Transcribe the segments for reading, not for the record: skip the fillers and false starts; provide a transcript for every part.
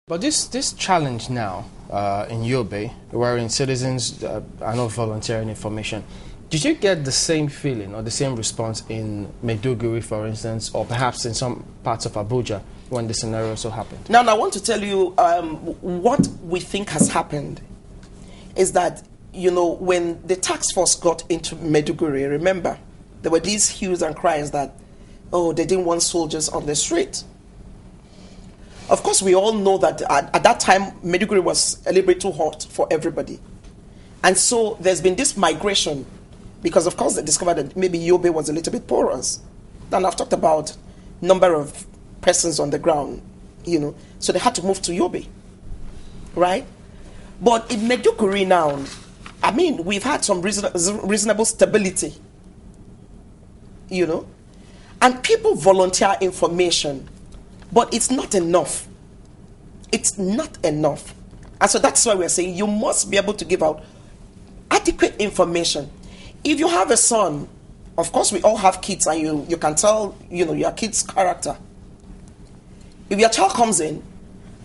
But this challenge now in Yobe, wherein citizens are not volunteering information, did you get the same feeling or the same response in Maiduguri, for instance, or perhaps in some parts of Abuja when the scenario so happened? Now, I want to tell you what we think has happened is that, when the task force got into Maiduguri, remember, there were these hues and cries that, oh, they didn't want soldiers on the street. Of course, we all know that at that time, Maiduguri was a little bit too hot for everybody. And so there's been this migration because, of course, they discovered that maybe Yobe was a little bit porous. And I've talked about number of persons on the ground, so they had to move to Yobe, right? But in Maiduguri now, we've had some reasonable stability, and people volunteer information. But it's not enough. It's not enough. And so that's why we're saying you must be able to give out adequate information. If you have a son, of course we all have kids and you can tell, your kid's character. If your child comes in,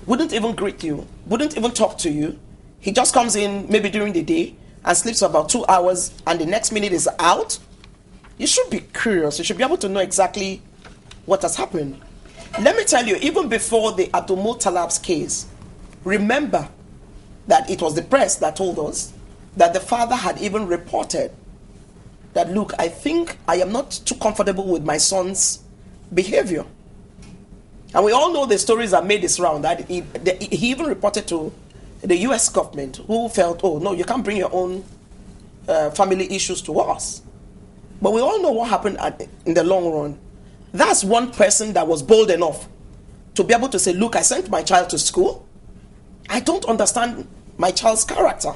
wouldn't even greet you, wouldn't even talk to you, he just comes in maybe during the day and sleeps for about 2 hours and the next minute is out, you should be curious. You should be able to know exactly what has happened. Let me tell you, even before the Abdul Muttalab's case, remember that it was the press that told us that the father had even reported that, look, I think I am not too comfortable with my son's behavior. And we all know the stories that made this round, that he even reported to the US government, who felt, oh, no, you can't bring your own family issues to us. But we all know what happened in the long run. That's one person that was bold enough to be able to say, look, I sent my child to school. I don't understand my child's character.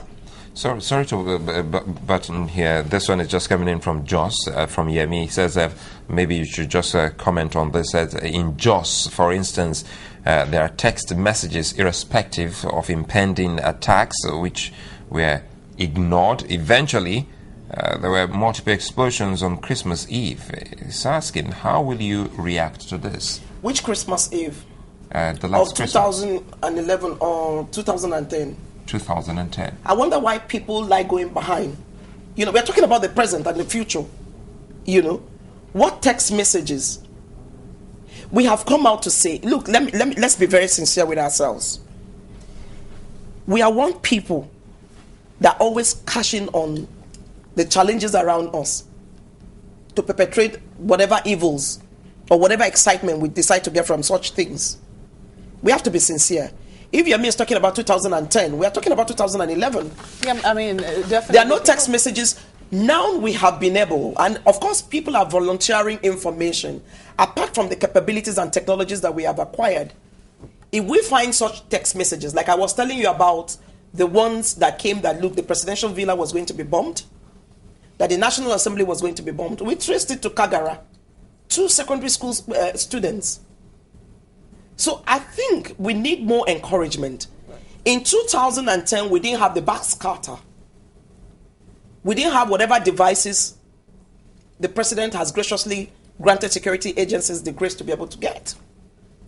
Sorry to button here. This one is just coming in from Jos, from Yemi. He says maybe you should just comment on this. In Jos, for instance, there are text messages irrespective of impending attacks which were ignored. Eventually, there were multiple explosions on Christmas Eve. He's asking, how will you react to this? Which Christmas Eve? The last of 2011 or 2010? 2010. I wonder why people like going behind. We're talking about the present and the future. What text messages? We have come out to say, look, let's be very sincere with ourselves. We are one people that always cash in on the challenges around us to perpetrate whatever evils or whatever excitement we decide to get from such things. We have to be sincere. If Yemi is talking about 2010, we are talking about 2011. Yeah, definitely. There are no text messages. Now we have been able, and of course people are volunteering information, apart from the capabilities and technologies that we have acquired. If we find such text messages, like I was telling you about the ones that came that, look, the presidential villa was going to be bombed, that the National Assembly was going to be bombed. We traced it to Kagara, 2 secondary school students. So I think we need more encouragement. In 2010, we didn't have the backscatter. We didn't have whatever devices the president has graciously granted security agencies the grace to be able to get.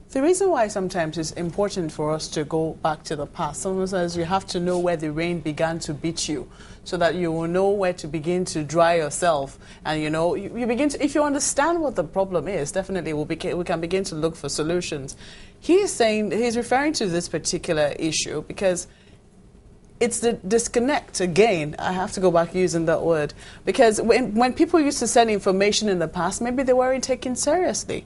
The reason why sometimes it's important for us to go back to the past, someone says you have to know where the rain began to beat you so that you will know where to begin to dry yourself. And you begin to, if you understand what the problem is, definitely we can begin to look for solutions. He's referring to this particular issue because it's the disconnect again. I have to go back using that word, because when people used to send information in the past, maybe they weren't taken seriously.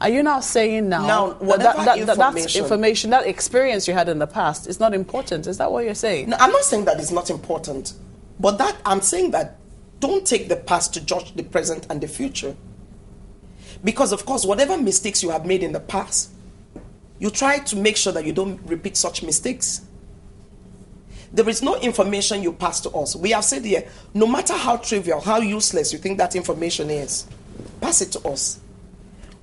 Are you now saying that information, that experience you had in the past is not important? Is that what you're saying? No, I'm not saying that it's not important. But I'm saying that don't take the past to judge the present and the future. Because, of course, whatever mistakes you have made in the past, you try to make sure that you don't repeat such mistakes. There is no information you pass to us. We have said here, no matter how trivial, how useless you think that information is, pass it to us.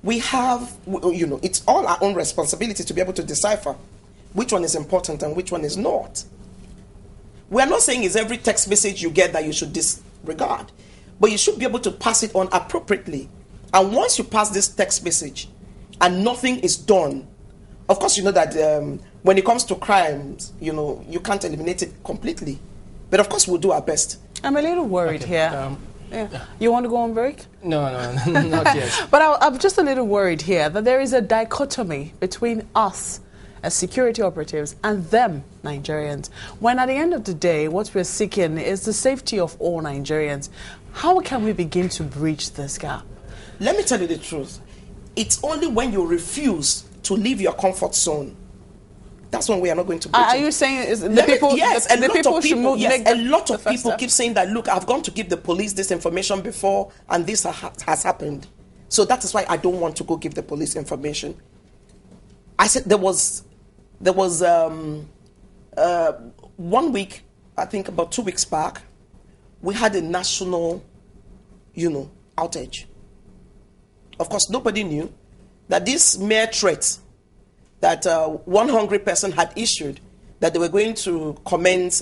We have, it's all our own responsibility to be able to decipher which one is important and which one is not. We are not saying it's every text message you get that you should disregard, but you should be able to pass it on appropriately. And once you pass this text message and nothing is done, of course you know that when it comes to crimes, you know, you can't eliminate it completely. But of course, we'll do our best. I'm a little worried here. Yeah. You want to go on break? No, not yet. But I'm just a little worried here that there is a dichotomy between us as security operatives and them, Nigerians, when at the end of the day, what we're seeking is the safety of all Nigerians. How can we begin to bridge this gap? Let me tell you the truth. It's only when you refuse to leave your comfort zone, that's when we are not going to bridge Are it. you saying the people, yes, the people should move? Yes, a lot of people step? keep saying that, look, I've gone to give the police this information before and this has happened. So that is why I don't want to go give the police information. I said there was 1 week, I think about 2 weeks back, we had a national, outage. Of course, nobody knew that this mere threat that one hungry person had issued, that they were going to commence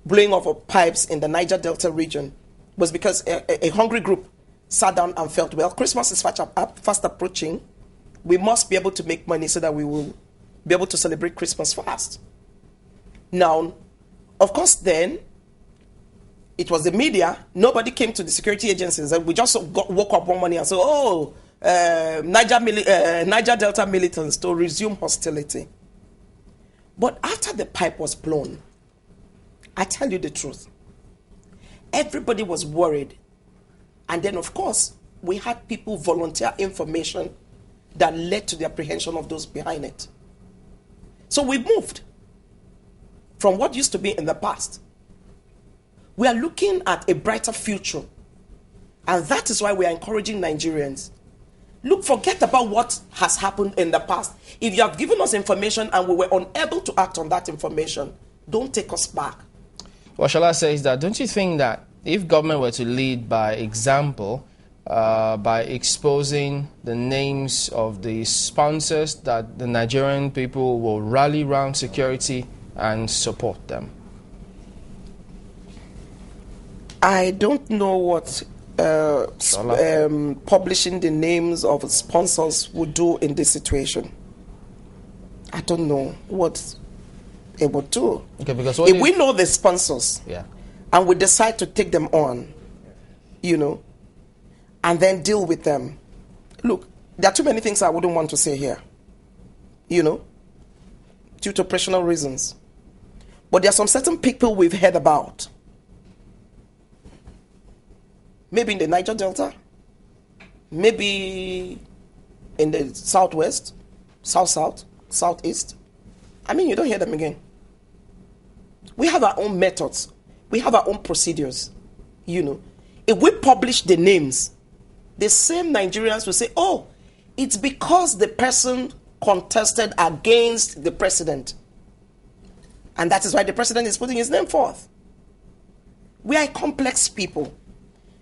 blowing of pipes in the Niger Delta region, was because a hungry group sat down and felt, well, Christmas is fast approaching. We must be able to make money so that we will be able to celebrate Christmas fast. Now, of course, then, it was the media. Nobody came to the security agencies. And we just woke up one morning and said, oh, Niger Delta militants to resume hostility. But after the pipe was blown, I tell you the truth, everybody was worried. And then, of course, we had people volunteer information that led to the apprehension of those behind it. So we moved from what used to be in the past. We are looking at a brighter future. And that is why we are encouraging Nigerians. Look, forget about what has happened in the past. If you have given us information and we were unable to act on that information, don't take us back. What shall I say is that, don't you think that if government were to lead by example, by exposing the names of the sponsors, that the Nigerian people will rally around security and support them? I don't know what publishing the names of sponsors would do in this situation. I don't know what it would do. Okay, because if we know the sponsors, and we decide to take them on, and then deal with them. Look, there are too many things I wouldn't want to say here, due to personal reasons. But there are some certain people we've heard about. Maybe in the Niger Delta, maybe in the southwest, south, southeast. I mean, you don't hear them again. We have our own methods. We have our own procedures. If we publish the names, the same Nigerians will say, oh, it's because the person contested against the president. And that is why the president is putting his name forth. We are complex people.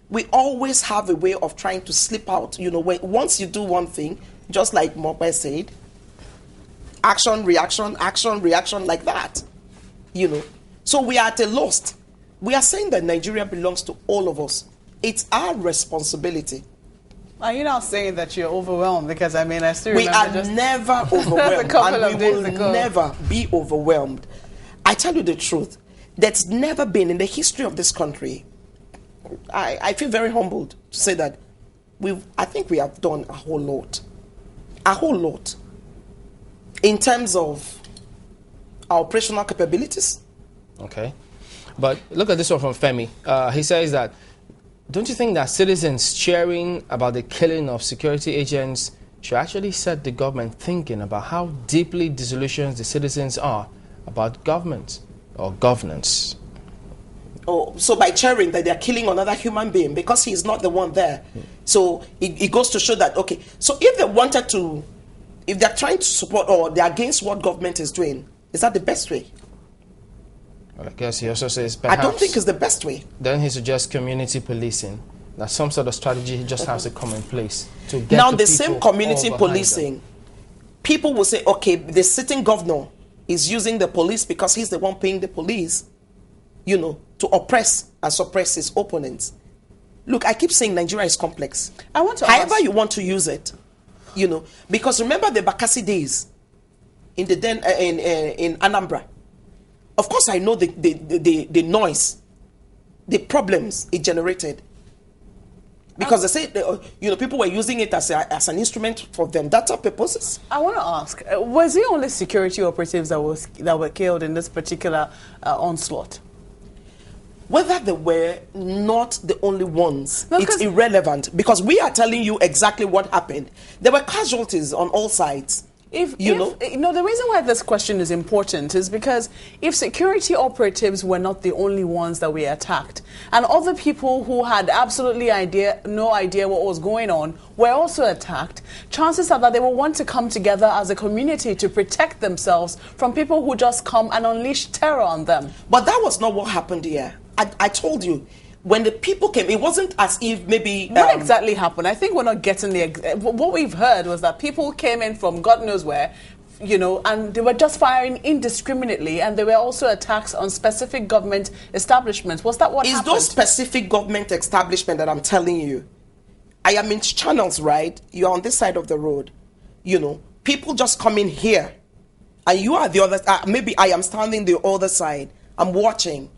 We always have a way of trying to slip out. Once you do one thing, just like Mopai said, action, reaction, like that. So we are at a loss. We are saying that Nigeria belongs to all of us. It's our responsibility. Are you not saying that you're overwhelmed? Because I still we remember are never overwhelmed, and we will never be overwhelmed. I tell you the truth. There's never been in the history of this country. I feel very humbled to say that I think we have done a whole lot in terms of our operational capabilities. Okay, but look at this one from Femi. He says that, don't you think that citizens cheering about the killing of security agents should actually set the government thinking about how deeply disillusioned the citizens are about government or governance? Oh, so by cheering that they're killing another human being because he's not the one there. So it goes to show that, okay, so if they wanted to, if they're trying to support or they're against what government is doing, is that the best way? Well, I guess he also says perhaps, I don't think it's the best way. Then he suggests community policing. That some sort of strategy just has to come in place to get now the same community policing, people will say, okay, the sitting governor is using the police because he's the one paying the police, to oppress and suppress his opponents. Look, I keep saying Nigeria is complex. I want to However you want to use it, because remember the Bakassi days, in the in Anambra. Of course, I know the noise, the problems it generated. Because they say, people were using it as an instrument for vendetta purposes. I want to ask, was it only security operatives that were killed in this particular onslaught? Whether they were not the only ones, no, it's irrelevant, because we are telling you exactly what happened. There were casualties on all sides. The reason why this question is important is because if security operatives were not the only ones that we attacked, and other people who had absolutely no idea what was going on were also attacked, chances are that they will want to come together as a community to protect themselves from people who just come and unleash terror on them. But that was not what happened here. I told you. When the people came, it wasn't as if maybe... what exactly happened? I think we're not getting what we've heard was that people came in from God knows where, and they were just firing indiscriminately, and there were also attacks on specific government establishments. Was that what happened? It's those specific government establishments that I'm telling you. I am in channels, right? You're on this side of the road. People just come in here, and you are the other... maybe I am standing the other side. I'm watching.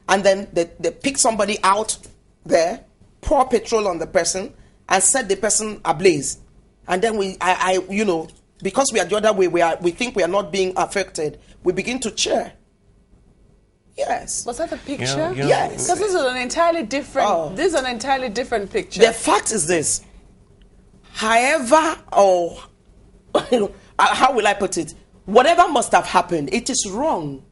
And then they pick somebody out there, pour petrol on the person, and set the person ablaze. And then because we are the other way, we think we are not being affected. We begin to cheer. Yes. Was that the picture? Yes. Because this is an entirely different. Oh. This is an entirely different picture. The fact is this. However, how will I put it? Whatever must have happened, it is wrong.